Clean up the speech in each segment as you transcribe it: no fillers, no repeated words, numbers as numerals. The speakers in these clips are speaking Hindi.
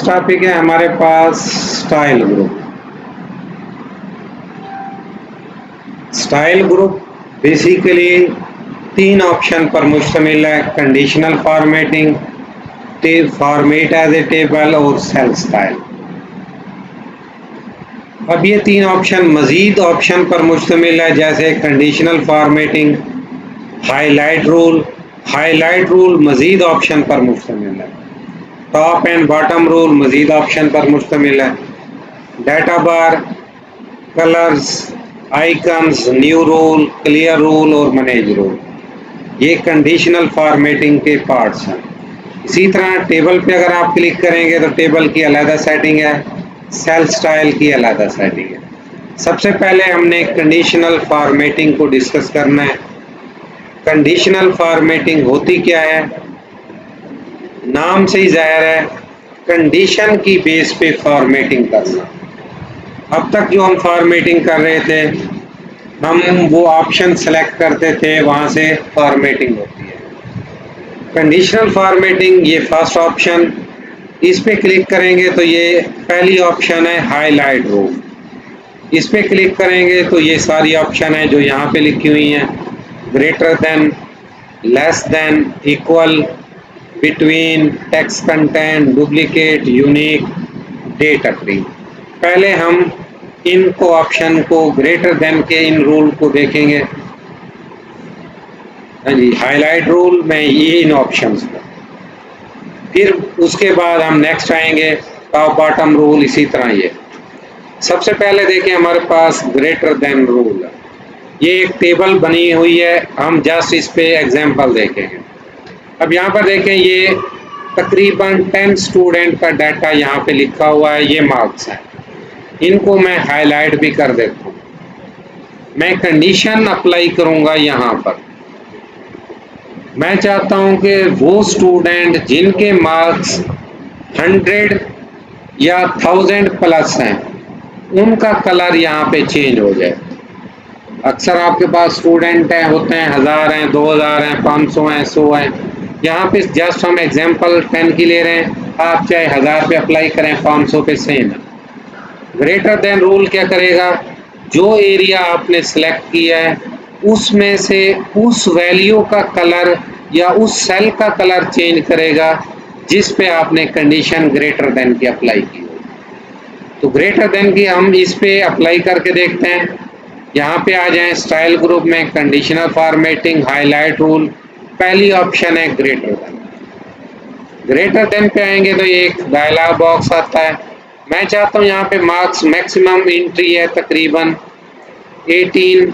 नेक्स्ट टॉपिक है हमारे पास style group. Style group basically 3 option पर मुश्तमिल है, conditional formatting, format as a table और सेल स्टाइल। अब ये 3 ऑप्शन मजीद ऑप्शन पर मुश्तमिल है, जैसे कंडीशनल फॉर्मेटिंग, हाईलाइट रूल मजीद ऑप्शन पर मुश्तमिल है, टॉप एंड बॉटम रूल मजीद ऑप्शन पर मुश्तमिल है, data bar, colours, icons, new rule, clear rule और मैनेज रूल, ये कंडीशनल फॉर्मेटिंग के पार्ट्स हैं। इसी तरह टेबल पे अगर आप क्लिक करेंगे तो टेबल की अलग सेटिंग है, सेल स्टाइल की अलग सेटिंग है। सबसे पहले हमने कंडीशनल फॉर्मेटिंग को डिस्कस करना है। कंडीशनल फॉर्मेटिंग होती क्या है? नाम से ही जाहिर है, कंडीशन की बेस पे फॉर्मेटिंग करना। अब तक जो हम फॉर्मेटिंग कर रहे थे, हम वो ऑप्शन सेलेक्ट करते थे, वहां से फॉर्मेटिंग होती है। कंडीशनल फॉर्मेटिंग, ये फर्स्ट ऑप्शन, इस पे क्लिक करेंगे तो ये पहली ऑप्शन है हाईलाइट रूल। इस पे क्लिक करेंगे तो ये सारी ऑप्शन है जो यहाँ पे लिखी हुई हैं, greater than, less than, equal, between, text content, duplicate, unique, date occurring. पहले हम इनको ऑप्शन को ग्रेटर देन के इन रूल को देखेंगे। हाँ जी, हाईलाइट रूल में ये इन ऑप्शंस को, फिर उसके बाद हम नेक्स्ट आएंगे टॉप बॉटम रूल, इसी तरह ये। सबसे पहले देखें हमारे पास ग्रेटर देन रूल, ये एक टेबल बनी हुई है, हम जस्ट इस पे एग्जांपल देखेंगे। अब यहाँ पर देखें, ये तकरीबन 10 स्टूडेंट का डाटा यहाँ पे लिखा हुआ है, ये मार्क्स है। इनको मैं हाईलाइट भी कर देता हूँ। मैं कंडीशन अप्लाई करूँगा यहाँ पर। मैं चाहता हूँ कि वो स्टूडेंट जिनके मार्क्स 100 या 1000 प्लस हैं, उनका कलर यहाँ पे चेंज हो जाए। अक्सर आपके पास स्टूडेंट हैं, होते हैं 1000 हैं, 2000 हैं, 500 हैं, 100 हैं। यहाँ पे जस्ट हम एग्जांपल 10 की ले रहे हैं, आप चाहे 1000 पे अप्लाई करें, 500 पे सेम है। ग्रेटर देन रूल क्या करेगा? जो एरिया आपने सेलेक्ट किया है उसमें से उस वैल्यू का कलर या उस सेल का कलर चेंज करेगा जिस पे आपने कंडीशन ग्रेटर देन की अप्लाई की। तो ग्रेटर देन की हम इस पे अप्लाई करके देखते हैं। यहाँ पे आ जाएं, स्टाइल ग्रुप में कंडीशनल फॉर्मेटिंग, हाईलाइट रूल, पहली ऑप्शन है ग्रेटर देन। ग्रेटर देन पे आएंगे तो ये एक डायलॉग बॉक्स आता है। मैं चाहता हूँ यहाँ पे मार्क्स मैक्सिमम एंट्री है तकरीबन 1800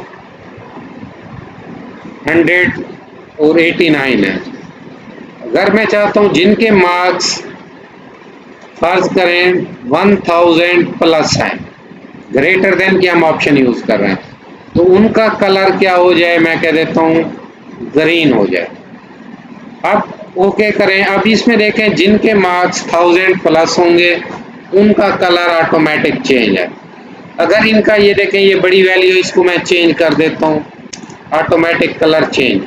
और 89 है। अगर मैं चाहता हूँ जिनके मार्क्स फर्ज करें 1000 प्लस हैं, ग्रेटर देन की हम ऑप्शन यूज कर रहे हैं, तो उनका कलर क्या हो जाए? मैं कह देता हूँ ग्रीन हो जाए। अब ओके करें। अब इसमें देखें, जिनके मार्क्स 1000 प्लस होंगे उनका कलर ऑटोमेटिक चेंज है। अगर इनका ये देखें, ये बड़ी वैल्यू, इसको मैं चेंज कर देता हूँ, ऑटोमेटिक कलर चेंज।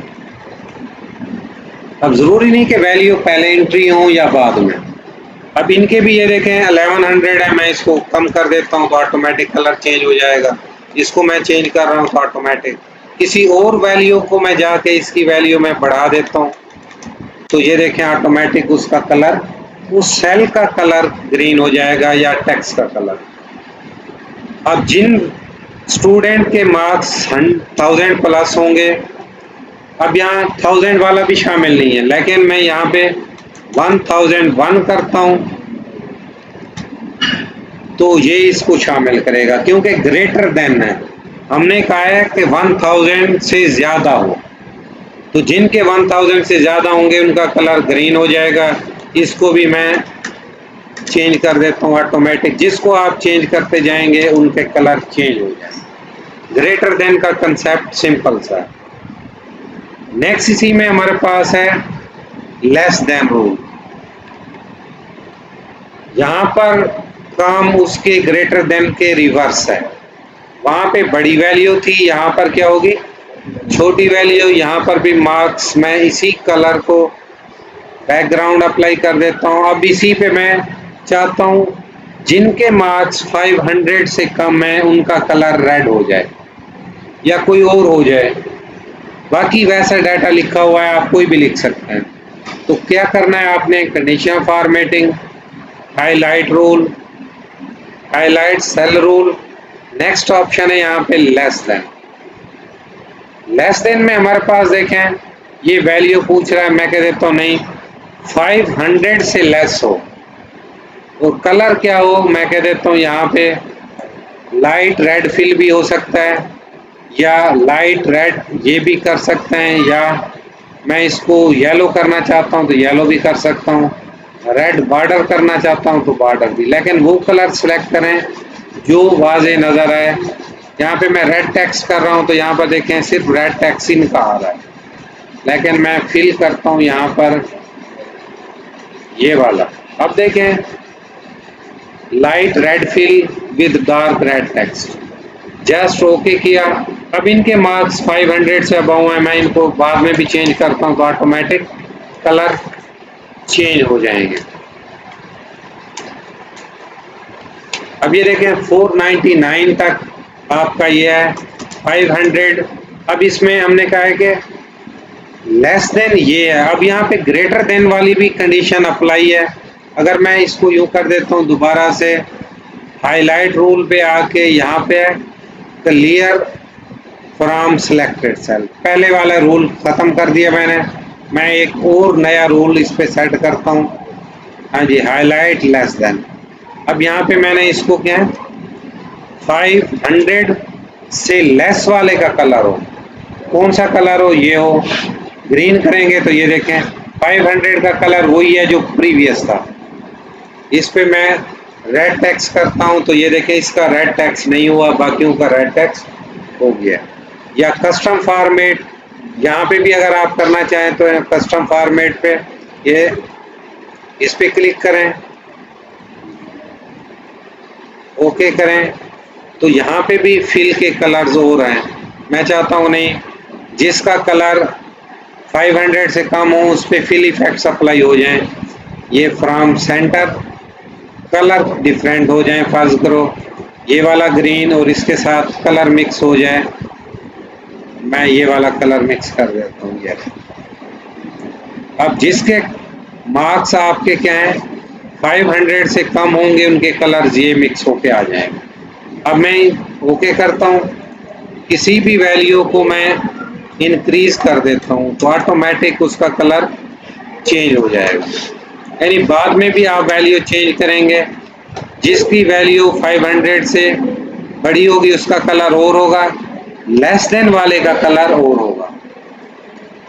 अब जरूरी नहीं कि वैल्यू पहले एंट्री हो या बाद में। अब इनके भी ये देखें 1100 है, मैं इसको कम कर देता हूँ तो ऑटोमेटिक कलर चेंज हो जाएगा। इसको मैं चेंज कर रहा हूँ तो ऑटोमेटिक। किसी और वैल्यू को मैं जाके इसकी वैल्यू में बढ़ा देता हूँ तो ये देखें ऑटोमेटिक उसका कलर, उस सेल का कलर ग्रीन हो जाएगा या टेक्स्ट का कलर। अब जिन स्टूडेंट के मार्क्स 1000 प्लस होंगे, अब यहाँ 1000 वाला भी शामिल नहीं है, लेकिन मैं यहाँ पे 1001 करता हूँ तो ये इसको शामिल करेगा, क्योंकि ग्रेटर देन है। हमने कहा है कि 1000 से ज्यादा हो, तो जिनके 1000 से ज्यादा होंगे उनका कलर ग्रीन हो जाएगा। इसको भी मैं चेंज कर देता हूँ ऑटोमेटिक। जिसको आप चेंज करते जाएंगे उनके कलर चेंज हो जाएंगे। ग्रेटर देन का कंसेप्ट सिंपल सा है। नेक्स्ट इसी में हमारे पास है लेस देन रूल। यहाँ पर काम उसके ग्रेटर देन के रिवर्स है। वहां पे बड़ी वैल्यू थी, यहाँ पर क्या होगी? छोटी वैल्यू। यहाँ पर भी मार्क्स मैं इसी कलर को बैकग्राउंड अप्लाई कर देता हूँ। अब इसी पे मैं चाहता हूँ जिनके मार्क्स 500 से कम है उनका कलर रेड हो जाए या कोई और हो जाए, बाकी वैसा डाटा लिखा हुआ है, आप कोई भी लिख सकते हैं। तो क्या करना है आपने, condition formatting, highlight rule, highlight cell rule, next option है यहाँ पे लेस देन। लेस देन में हमारे पास देखें ये वैल्यू पूछ रहा है, मैं कह देता हूँ नहीं 500 से लेस हो, और कलर क्या हो, मैं कह देता हूँ यहाँ पे लाइट रेड फिल भी हो सकता है या लाइट रेड ये भी कर सकते हैं, या मैं इसको येलो करना चाहता हूँ तो येलो भी कर सकता हूँ, रेड बॉर्डर करना चाहता हूँ तो बॉर्डर भी, लेकिन वो कलर सेलेक्ट करें जो वाजे नज़र आए। यहाँ पे मैं रेड टेक्स्ट कर रहा हूँ तो यहाँ पर देखें सिर्फ रेड टेक्स्ट ही निकल आ रहा है, लेकिन मैं फिल करता हूँ यहाँ पर ये वाला। अब देखें light red fill with dark red text, just okay किया। अब इनके मार्क्स 500 से अबव हैं, मैं इनको बाद में भी चेंज करता हूँ तो ऑटोमेटिक कलर चेंज हो जाएंगे। अब ये देखें 499 तक आपका ये है 500। अब इसमें हमने कहा है कि लेस देन ये है, अब यहाँ पे ग्रेटर देन वाली भी कंडीशन अप्लाई है। अगर मैं इसको यूँ कर देता हूँ दोबारा से, हाईलाइट रूल पे आके यहाँ पे क्लियर फ्रॉम सिलेक्टेड सेल, पहले वाला रूल ख़त्म कर दिया मैंने, मैं एक और नया रूल इस पे सेट करता हूँ। हाँ जी, हाईलाइट लेस देन। अब यहाँ पे मैंने इसको क्या है 500 से लेस वाले का कलर हो, कौन सा कलर हो, ये हो, ग्रीन करेंगे तो ये देखें 500 का कलर वही है जो प्रीवियस था। इस पे मैं रेड टेक्स्ट करता हूं तो ये देखें इसका रेड टेक्स्ट नहीं हुआ, बाकियों का रेड टेक्स्ट हो गया। या कस्टम फॉर्मेट, यहाँ पे भी अगर आप करना चाहें तो कस्टम फॉर्मेट पे ये इस पे क्लिक करें, ओके करें, तो यहाँ पे भी फिल के कलर्स हो रहे हैं। मैं चाहता हूँ नहीं जिसका कलर 500 से कम हो उस पर फिल इफेक्ट्स अप्लाई हो जाएं, ये फ्रॉम सेंटर कलर डिफरेंट हो जाएं, फर्ज करो ये वाला ग्रीन और इसके साथ कलर मिक्स हो जाए, मैं ये वाला कलर मिक्स कर देता हूँ ये। अब जिसके मार्क्स आपके क्या हैं 500 से कम होंगे उनके कलर्स ये मिक्स होके आ जाएंगे। अब मैं ओके करता हूँ, किसी भी वैल्यू को मैं इंक्रीज कर देता हूँ तो ऑटोमेटिक उसका कलर चेंज हो जाएगा। यानी बाद में भी आप वैल्यू चेंज करेंगे, जिसकी वैल्यू 500 से बड़ी होगी उसका कलर और होगा, लेस देन वाले का कलर और होगा।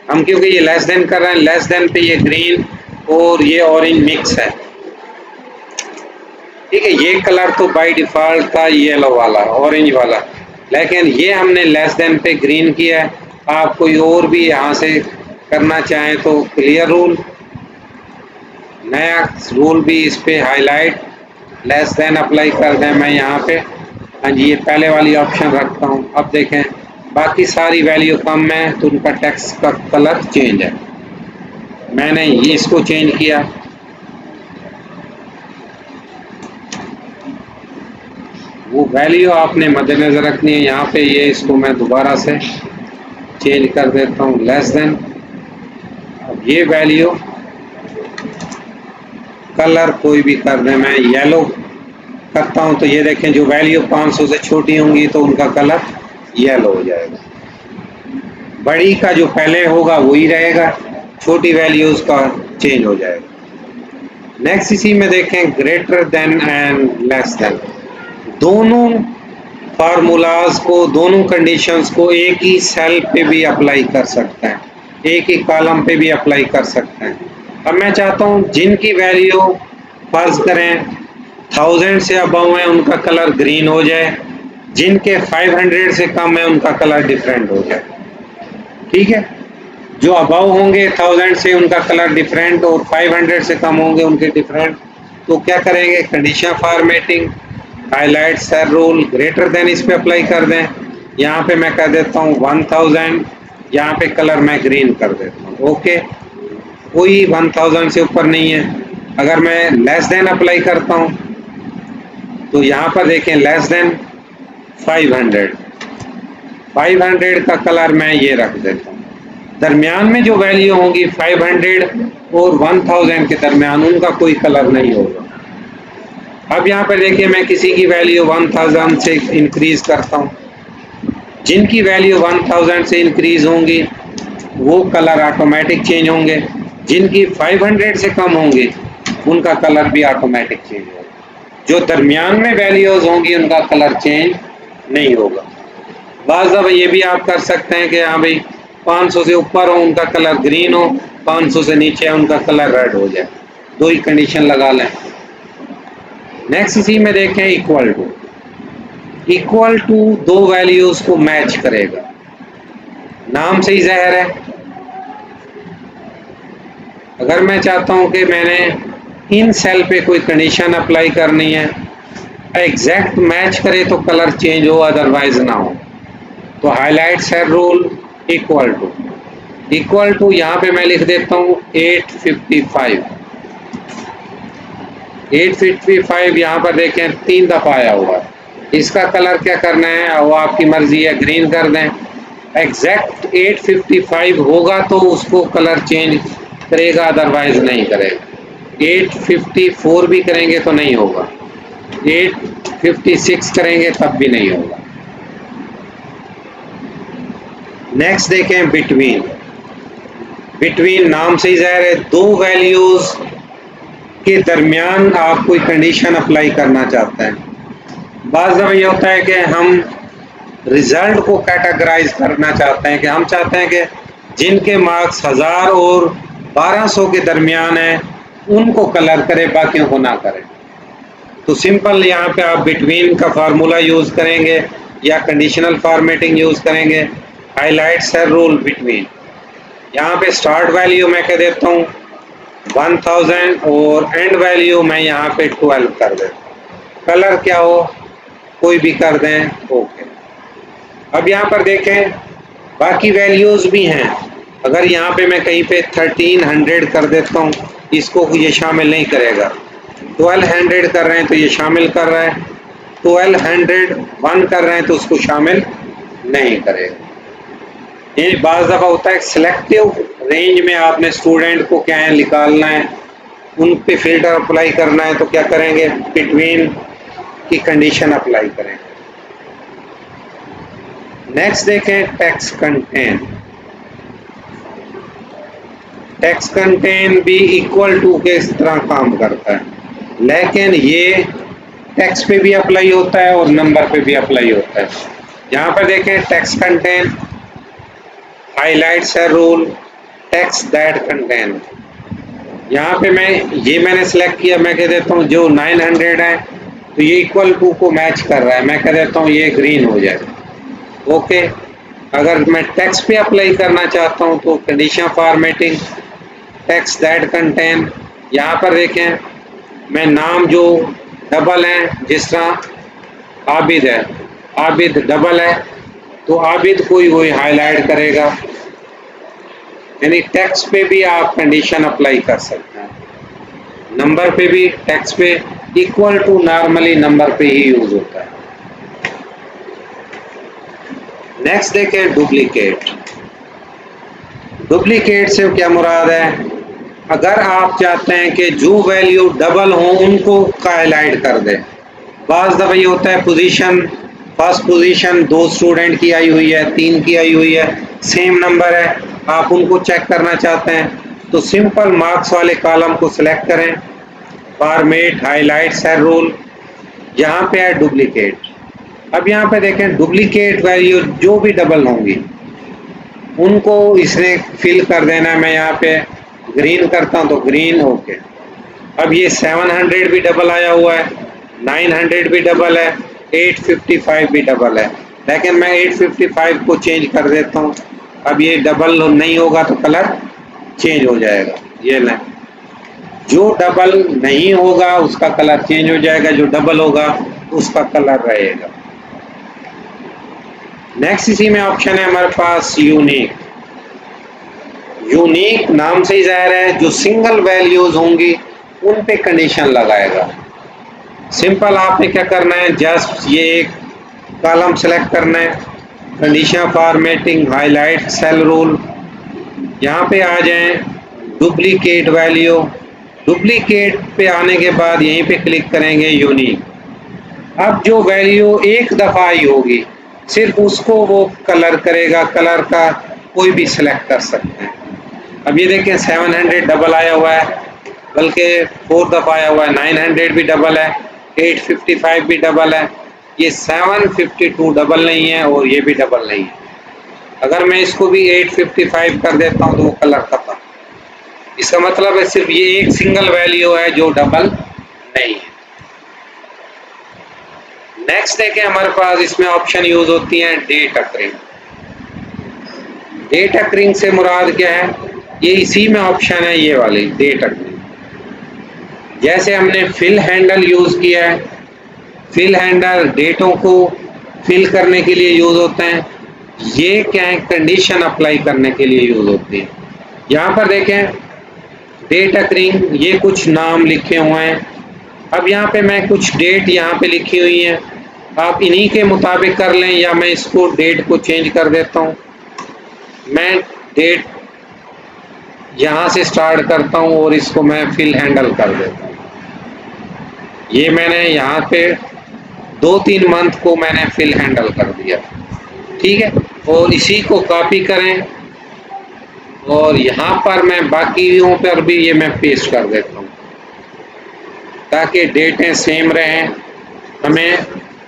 हम क्योंकि ये लेस देन कर रहे हैं, लेस देन पे ये ग्रीन और ये ऑरेंज मिक्स है, ठीक है। ये कलर तो बाय डिफॉल्ट था येलो वाला, ऑरेंज वाला, लेकिन ये हमने लेस देन पे ग्रीन किया है। आप कोई और भी यहाँ से करना चाहें तो क्लियर रूल, नया रूल भी इस पे हाईलाइट लेस देन अप्लाई कर दें, मैं यहाँ पे हाँ जी ये पहले वाली ऑप्शन रखता हूँ। अब देखें बाकी सारी वैल्यू कम है तो उनका टेक्स्ट का कलर चेंज है, मैंने ये इसको चेंज किया। वो वैल्यू आपने मद्देनजर रखनी है, यहाँ पे ये इसको मैं दोबारा से चेंज कर देता हूँ लेस देन। अब ये वैल्यू कलर कोई भी कर दें, मैं येलो करता हूँ तो ये देखें जो वैल्यू 500 से छोटी होंगी तो उनका कलर येलो हो जाएगा, बड़ी का जो पहले होगा वही रहेगा, छोटी वैल्यूज का चेंज हो जाएगा। नेक्स्ट इसी में देखें greater than and less than, दोनों फार्मूलाज को, दोनों कंडीशंस को एक ही सेल पे भी अप्लाई कर सकते हैं, एक ही कॉलम पे भी अप्लाई कर सकते हैं। अब मैं चाहता हूँ जिनकी वैल्यू फर्ज करें 1000 से अबव है उनका कलर ग्रीन हो जाए, जिनके 500 से कम है उनका कलर डिफरेंट हो जाए, ठीक है। जो अबव होंगे 1000 से उनका कलर डिफरेंट और 500 से कम होंगे उनके डिफरेंट। तो क्या करेंगे, condition formatting, highlight cell rule, greater than इस पे अप्लाई कर दें। यहाँ पे मैं कर देता हूँ 1000, यहाँ पे कलर मैं ग्रीन कर देता हूँ, ओके। कोई 1000 से ऊपर नहीं है, अगर मैं लेस देन अप्लाई करता हूँ तो यहाँ पर देखें लेस देन 500, 500 का कलर मैं ये रख देता हूँ। दरमियान में जो वैल्यू होंगी 500 और 1000 के दरमियान, उनका कोई कलर नहीं होगा। अब यहाँ पर देखिए मैं किसी की वैल्यू 1000 से इंक्रीज करता हूँ। जिनकी वैल्यू 1000 से इंक्रीज होंगी वो कलर ऑटोमेटिक चेंज होंगे, जिनकी 500 से कम होंगी उनका कलर भी ऑटोमेटिक चेंज होगा। जो दरमियान में वैल्यूज होंगी उनका कलर चेंज नहीं होगा। बाज़ दफ़ा ये भी आप कर सकते हैं कि हाँ भाई 500 से ऊपर हो उनका कलर ग्रीन हो, 500 से नीचे है उनका कलर रेड हो जाए। दो ही कंडीशन लगा लें। नेक्स्ट इसी में देखें इक्वल टू दो वैल्यूज को मैच करेगा। नाम से ही ज़ाहिर है। अगर मैं चाहता हूं कि मैंने इन सेल पे कोई कंडीशन अप्लाई करनी है, एग्जैक्ट मैच करे तो कलर चेंज हो, अदरवाइज ना हो, तो highlight cell rule equal to यहाँ पे मैं लिख देता हूँ 855 यहाँ पर देखें 3 दफ़ा आया हुआ है। इसका कलर क्या करना है वो आपकी मर्जी है, ग्रीन कर दें। एग्जैक्ट 855 होगा तो उसको कलर चेंज करेगा, अदरवाइज नहीं करेगा। 854 भी करेंगे तो नहीं होगा, 856 करेंगे तब भी नहीं होगा। नेक्स्ट देखें बिटवीन नाम से ही ज़ाहिर है, दो वैल्यूज के दरमियान आप कोई कंडीशन अप्लाई करना चाहते हैं। बाज़ दफ़ा ये होता है कि हम रिजल्ट को कैटेगराइज करना चाहते हैं, कि हम चाहते हैं कि जिनके मार्क्स 1000 और 1200 के दरमियान है उनको कलर करे, बाकियों को ना करें। तो सिंपल यहाँ पे आप बिटवीन का फार्मूला यूज़ करेंगे या कंडीशनल फॉर्मेटिंग यूज़ करेंगे। हाईलाइट सेल रूल बिटवीन, यहाँ पे स्टार्ट वैल्यू मैं कह देता हूँ 1000 और एंड वैल्यू मैं यहाँ पे 12 कर देता हूँ। कलर क्या हो कोई भी कर दें, ओके। अब यहाँ पर देखें बाकी वैल्यूज़ भी हैं। अगर यहाँ पे मैं कहीं पे 1300 कर देता हूँ, इसको ये शामिल नहीं करेगा। 1200 कर रहे हैं तो ये शामिल कर रहा है, 1201 कर रहे हैं तो उसको शामिल नहीं करेगा। ये बाज़ दफ़ा होता है सिलेक्टिव रेंज में आपने स्टूडेंट को क्या है निकालना है, उन पे फिल्टर अप्लाई करना है, तो क्या करेंगे बिटवीन की कंडीशन अप्लाई करें। नेक्स्ट देखें टेक्स्ट कंटेन भी इक्वल टू के इस तरह काम करता है, लेकिन ये टेक्स्ट पे भी अप्लाई होता है और नंबर पे भी अप्लाई होता है। यहाँ पर देखें text contain, highlight cell rule, text that contain. यहाँ पे मैंने सेलेक्ट किया, मैं कह देता हूँ जो 900 है तो ये इक्वल टू को मैच कर रहा है, मैं कह देता हूँ ये ग्रीन हो जाए, ओके। अगर मैं टेक्स्ट पे अप्लाई करना चाहता हूँ तो condition formatting, text that contain. यहाँ पर देखें मैं नाम जो डबल हैं, जिस तरह आबिद है, आबिद डबल है तो आबिद को ही वही हाईलाइट करेगा। यानी टेक्स्ट पे भी आप कंडीशन अप्लाई कर सकते हैं, नंबर पे भी, टेक्स्ट पे इक्वल टू नॉर्मली नंबर पे ही यूज होता है। नेक्स्ट देखें डुप्लीकेट से क्या मुराद है। अगर आप चाहते हैं कि जो वैल्यू डबल हो उनको हाईलाइट कर दें। बाज़ दफ़ा ये होता है पोजीशन, फर्स्ट पोजीशन 2 स्टूडेंट की आई हुई है, 3 की आई हुई है, सेम नंबर है, आप उनको चेक करना चाहते हैं तो सिंपल मार्क्स वाले कॉलम को सिलेक्ट करें, फॉर्मेट हाईलाइट सेल रूल, यहाँ पे है डुप्लीकेट। अब यहाँ पे देखें डुप्लीकेट वैल्यू जो भी डबल होंगी उनको इसने फिल कर देना है। मैं यहाँ पे ग्रीन करता हूँ तो ग्रीन, ओके। अब ये 700 भी डबल आया हुआ है, 900 भी डबल है, 855 भी डबल है, लेकिन मैं 855 को चेंज कर देता हूँ। अब ये डबल नहीं होगा तो कलर चेंज हो जाएगा। ये लें, जो डबल नहीं होगा उसका कलर चेंज हो जाएगा, जो डबल होगा उसका कलर रहेगा। नेक्स्ट इसी में ऑप्शन है हमारे पास यूनिक नाम से ही जाहिर है, जो सिंगल वैल्यूज होंगी उन पे कंडीशन लगाएगा। सिंपल आपने क्या करना है, जस्ट ये एक कॉलम सेलेक्ट करना है, condition formatting highlight cell rule, यहाँ पे आ जाएं, डुप्लीकेट वैल्यू, डुप्लीकेट पे आने के बाद यहीं पे क्लिक करेंगे यूनिक। अब जो वैल्यू एक दफ़ा आई होगी सिर्फ उसको वो कलर करेगा, कलर का कोई भी सिलेक्ट कर सकते हैं। अब ये देखें 700 डबल आया हुआ है, बल्कि 4 दफ़ा आया हुआ है, 900 भी डबल है, 855 भी डबल है, ये 752 डबल नहीं है और ये भी डबल नहीं है। अगर मैं इसको भी 855 कर देता हूँ तो वो कलर खत्म। इसका मतलब है सिर्फ ये एक सिंगल वैल्यू है जो डबल नहीं है। नेक्स्ट देखें, हमारे पास इसमें ऑप्शन यूज होती हैं डेट अकरिंग। डेट अकरिंग से मुराद क्या है, ये इसी में ऑप्शन है, ये वाली डेट अकरिंग। जैसे हमने फिल हैंडल यूज किया है, फिल हैंडल डेटों को फिल करने के लिए यूज होते हैं, ये क्या है, कंडीशन अप्लाई करने के लिए यूज होती है। यहाँ पर देखें डेट अकरिंग, ये कुछ नाम लिखे हुए हैं। अब यहाँ पे मैं कुछ डेट यहाँ पे लिखी हुई है, आप इन्हीं के मुताबिक कर लें, या मैं इसको डेट को चेंज कर देता हूँ। मैं डेट यहाँ से स्टार्ट करता हूँ और इसको मैं फिल हैंडल कर देता हूँ। ये मैंने यहाँ पे 2-3 मंथ को मैंने फिल हैंडल कर दिया, ठीक है। और इसी को कॉपी करें और यहाँ पर मैं बाकियों पर भी ये मैं पेस्ट कर देता हूँ ताकि डेटें सेम रहें, हमें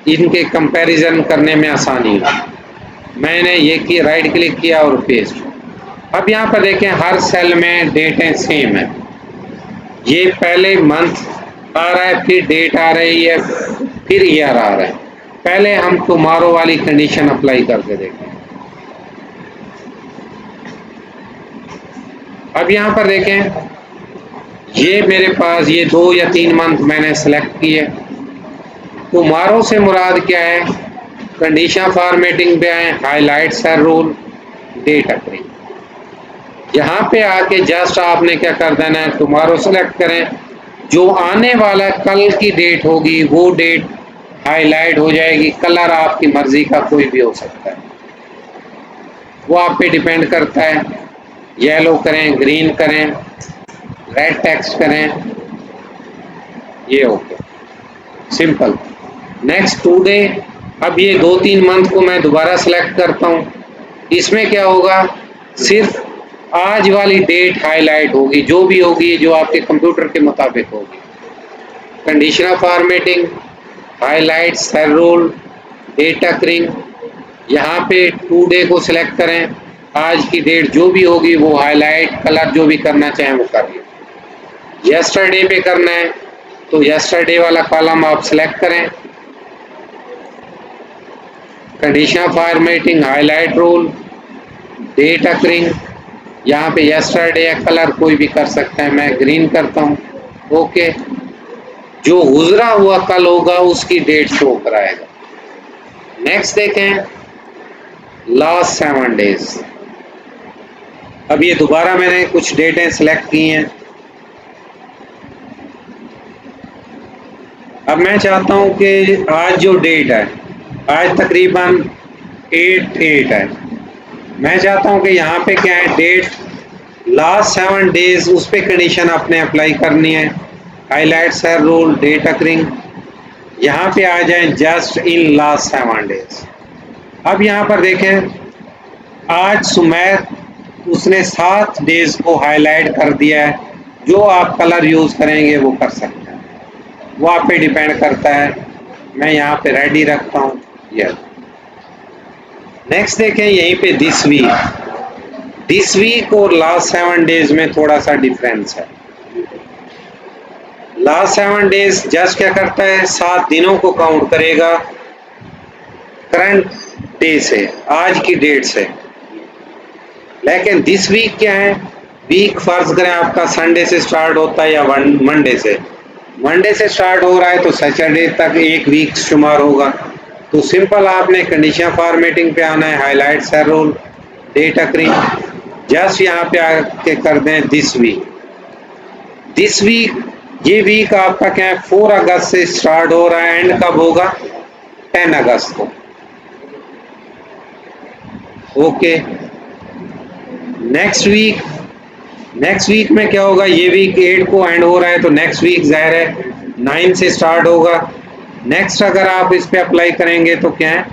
इनके कंपैरिजन करने में आसानी हो। मैंने ये की राइट क्लिक किया और पेस्ट। अब यहाँ पर देखें हर सेल में डेटें सेम है, ये पहले मंथ आ रहा है, फिर डेट आ रही है, फिर ईयर आ रहा है। पहले हम टुमारो वाली कंडीशन अप्लाई करके देखें। अब यहाँ पर देखें, ये मेरे पास ये 2 या 3 मंथ मैंने सेलेक्ट किए। टुमारो से मुराद क्या है, कंडीशन फॉर्मेटिंग पे आए, highlight cell rule, date occurring. यहाँ पे आके जस्ट आपने क्या कर देना है, टुमारो सेलेक्ट करें, जो आने वाला कल की डेट होगी वो डेट हाईलाइट हो जाएगी। कलर आपकी मर्जी का कोई भी हो सकता है, वो आप पे डिपेंड करता है, येलो करें, ग्रीन करें, रेड टेक्स्ट करें, ये ओके, सिंपल। नेक्स्ट टुडे, अब ये 2-3 मंथ को मैं दोबारा सेलेक्ट करता हूँ, इसमें क्या होगा, सिर्फ आज वाली डेट हाईलाइट होगी, जो भी होगी जो आपके कंप्यूटर के मुताबिक होगी। Conditional formatting, highlight cell rule, date occurring, यहाँ पे टुडे को सिलेक्ट करें, आज की डेट जो भी होगी वो हाईलाइट, कलर जो भी करना चाहें वो कर लें। यस्टरडे पे करना है तो यस्टरडे वाला कॉलम आप सिलेक्ट करें, condition formatting, highlight rule, date occurring, यहाँ पे यस्टरडे या कलर कोई भी कर सकता है, मैं ग्रीन करता हूँ, ओके। जो गुजरा हुआ कल होगा उसकी डेट शो कराएगा। नेक्स्ट देखें, लास्ट 7 डेज। अब ये दोबारा मैंने कुछ डेटें सेलेक्ट की हैं। अब मैं चाहता हूं कि आज जो डेट है, आज तकरीबन 8/8 है, मैं चाहता हूं कि यहाँ पे क्या है, डेट लास्ट 7 डेज, उस पर कंडीशन आपने अप्लाई करनी है। Highlight cell rule, date occurring, यहाँ पे आ जाए जस्ट इन लास्ट 7 डेज। अब यहाँ पर देखें, आज सुमैर उसने 7 डेज को हाईलाइट कर दिया है, जो आप कलर यूज करेंगे वो कर सकते हैं, वो आप पे डिपेंड करता है। मैं यहाँ पे रेडी रखता हूँ, ये। नेक्स्ट देखें, यहीं पे दिस वीक और लास्ट 7 डेज में थोड़ा सा डिफरेंस है। लास्ट 7 डेज जस्ट क्या करता है, 7 दिनों को काउंट करेगा करंट डे से, आज की डेट से। लेकिन दिस वीक क्या है, वीक फर्ज करें आपका संडे से स्टार्ट होता है या मंडे से। मंडे से स्टार्ट हो रहा है तो सैटरडे तक एक वीक शुमार होगा। तो सिंपल आपने कंडीशन फॉर्मेटिंग पे आना है, highlight cell rule, date occurring, just यहाँ पे आके कर दें दिस वीक ये वीक आपका क्या है, 4 अगस्त से स्टार्ट हो रहा है, एंड कब होगा, 10 अगस्त को। ओके, नेक्स्ट वीक में क्या होगा, ये वीक 8 को एंड हो रहा है, तो नेक्स्ट वीक जाहिर है 9 से स्टार्ट होगा। नेक्स्ट अगर आप इस पे अप्लाई करेंगे तो क्या है,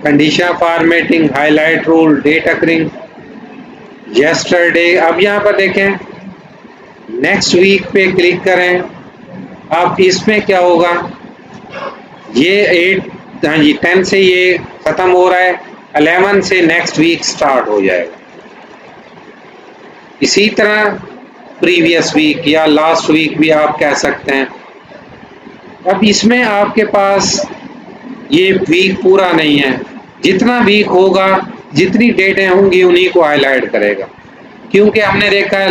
condition formatting, highlight rule, date occurring, yesterday. अब यहाँ पर देखें, नेक्स्ट वीक पे क्लिक करें, अब इसमें क्या होगा, ये 8, हाँ जी 10 से ये खत्म हो रहा है, 11 से नेक्स्ट वीक स्टार्ट हो जाएगा। इसी तरह प्रीवियस वीक या लास्ट वीक भी आप कह सकते हैं। अब इसमें आपके पास ये वीक पूरा नहीं है, जितना वीक होगा, जितनी डेटें होंगी उन्हीं को हाईलाइट करेगा, क्योंकि हमने देखा है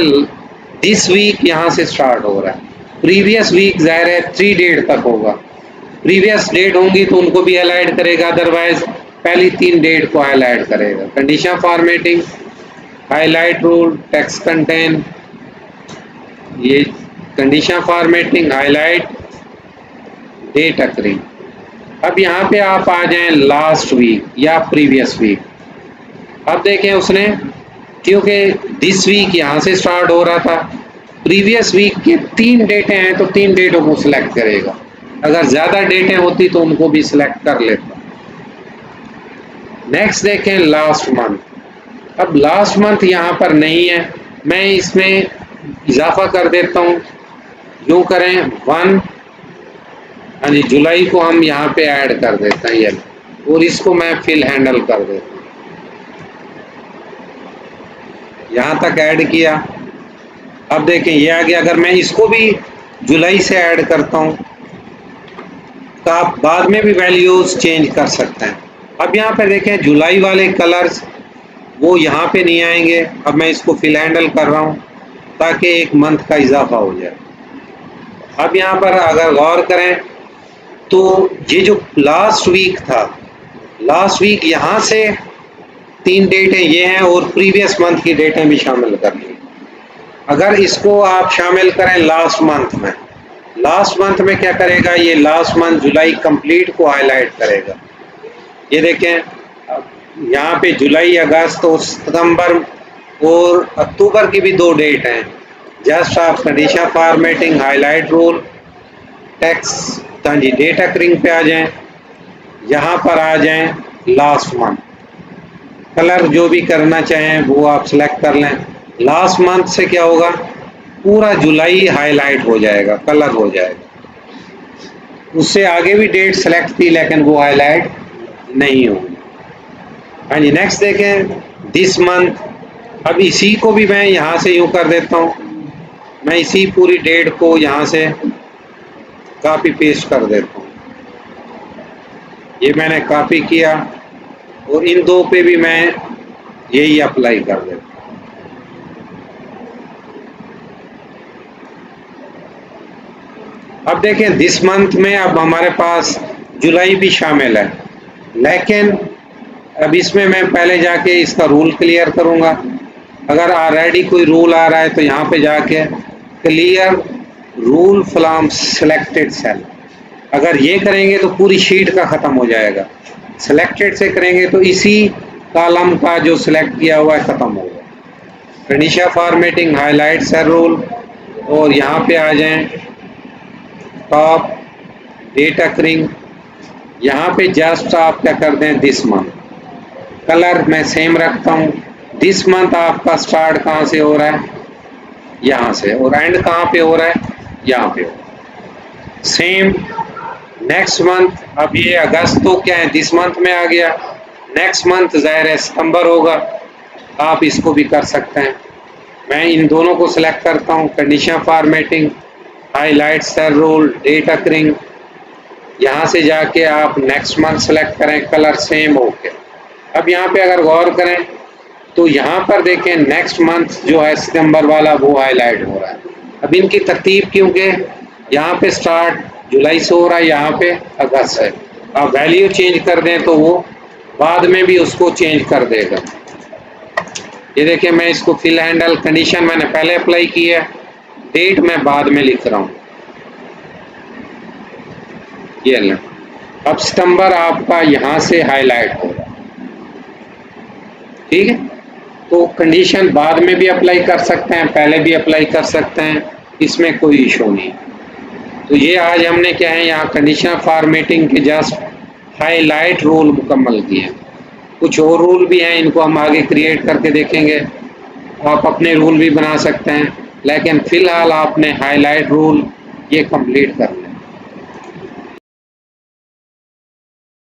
दिस वीक यहाँ से स्टार्ट हो रहा है, प्रीवियस वीक जाहिर है 3 डेट तक होगा, प्रीवियस डेट होंगी तो उनको भी हाईलाइट करेगा, अदरवाइज पहली 3 डेट को हाईलाइट करेगा। Condition formatting, highlight rule, text content, ये condition formatting, highlight, date occurring. अब यहाँ पे आप आ जाएं लास्ट वीक या प्रीवियस वीक। अब देखें उसने, क्योंकि दिस वीक यहाँ से स्टार्ट हो रहा था, प्रीवियस वीक के 3 डेटें हैं तो 3 डेटों को सिलेक्ट करेगा, अगर ज़्यादा डेटें होती तो उनको भी सिलेक्ट कर लेता। नेक्स्ट देखें लास्ट मंथ। अब लास्ट मंथ यहाँ पर नहीं है, मैं इसमें इजाफा कर देता हूँ, यूँ करें 1, हाँ जी जुलाई को हम यहाँ पे ऐड कर देते हैं ये, और इसको मैं फिल हैंडल कर देता हूँ, यहाँ तक ऐड किया। अब देखें ये आ गया, अगर मैं इसको भी जुलाई से ऐड करता हूँ तो आप बाद में भी वैल्यूज चेंज कर सकते हैं। अब यहाँ पे देखें जुलाई वाले कलर्स वो यहाँ पे नहीं आएंगे, अब मैं इसको फिल हैंडल कर रहा हूँ ताकि एक मंथ का इजाफा हो जाए। अब यहाँ पर अगर गौर करें तो ये जो लास्ट वीक था, लास्ट वीक यहाँ से 3 डेटें ये हैं और प्रीवियस मंथ की डेटें भी शामिल कर ली। अगर इसको आप शामिल करें लास्ट मंथ में क्या करेगा, ये लास्ट मंथ जुलाई कंप्लीट को हाईलाइट करेगा। ये देखें यहाँ पे जुलाई, अगस्त और सितंबर और अक्टूबर की भी 2 डेट हैं। जस्ट आप condition formatting, highlight rule, text, हाँ जी डेट अकरिंग पे आ जाएं, यहाँ पर आ जाएं लास्ट मंथ, कलर जो भी करना चाहें वो आप सिलेक्ट कर लें। लास्ट मंथ से क्या होगा, पूरा जुलाई हाईलाइट हो जाएगा, कलर हो जाएगा। उससे आगे भी डेट सेलेक्ट थी लेकिन वो हाईलाइट नहीं होगी। हाँ जी नेक्स्ट देखें दिस मंथ। अब इसी को भी मैं यहाँ से यूँ कर देता हूँ, मैं इसी पूरी डेट को यहाँ से कॉपी पेस्ट कर देता हूँ। ये मैंने कॉपी किया और इन 2 पे भी मैं यही अप्लाई कर देता हूँ। अब देखें दिस मंथ में अब हमारे पास जुलाई भी शामिल है, लेकिन अब इसमें मैं पहले जाके इसका रूल क्लियर करूंगा। अगर ऑलरेडी कोई रूल आ रहा है तो यहाँ पे जाके clear rule from selected cell, अगर ये करेंगे तो पूरी शीट का ख़त्म हो जाएगा। सिलेक्टेड से करेंगे तो इसी कॉलम का जो सिलेक्ट किया हुआ है ख़त्म होगा। Condition formatting, highlight cell rule, और यहाँ पे आ जाएं टॉप, डेट अकरिंग, यहाँ पे जस्ट आप क्या कर दें दिस मंथ, कलर मैं सेम रखता हूँ। दिस मंथ आपका स्टार्ट कहाँ से हो रहा है, यहाँ से, और एंड कहाँ पे हो रहा है, यहाँ पे हो सेम। नेक्स्ट मंथ, अब ये अगस्त तो क्या है दिस मंथ में आ गया, नेक्स्ट मंथ जाहिर है सितंबर होगा, आप इसको भी कर सकते हैं। मैं इन दोनों को सिलेक्ट करता हूँ, condition formatting, highlight cell rule, date occurring, यहाँ से जाके आप नेक्स्ट मंथ सेलेक्ट करें, कलर सेम हो गया। अब यहाँ पे अगर गौर करें तो यहाँ पर देखें नेक्स्ट मंथ जो है सितंबर वाला वो हाईलाइट हो रहा है। अब इनकी तरतीब क्योंकि यहाँ पे स्टार्ट जुलाई से हो रहा है, यहाँ पे अगस्त है, आप वैल्यू चेंज कर दें तो वो बाद में भी उसको चेंज कर देगा। ये देखिए मैं इसको फिल हैंडल, कंडीशन मैंने पहले अप्लाई की है, डेट मैं बाद में लिख रहा हूँ, ये लें। अब सितंबर आपका यहाँ से हाईलाइट होगा, ठीक है। तो कंडीशन बाद में भी अप्लाई कर सकते हैं, पहले भी अप्लाई कर सकते हैं, इसमें कोई इशू नहीं। तो ये आज हमने क्या है यहाँ कंडीशनल फॉर्मेटिंग के जस्ट हाईलाइट रूल मुकम्मल किए। कुछ और रूल भी हैं, इनको हम आगे क्रिएट करके देखेंगे। आप अपने रूल भी बना सकते हैं, लेकिन फिलहाल आपने हाईलाइट रूल ये कंप्लीट करना है।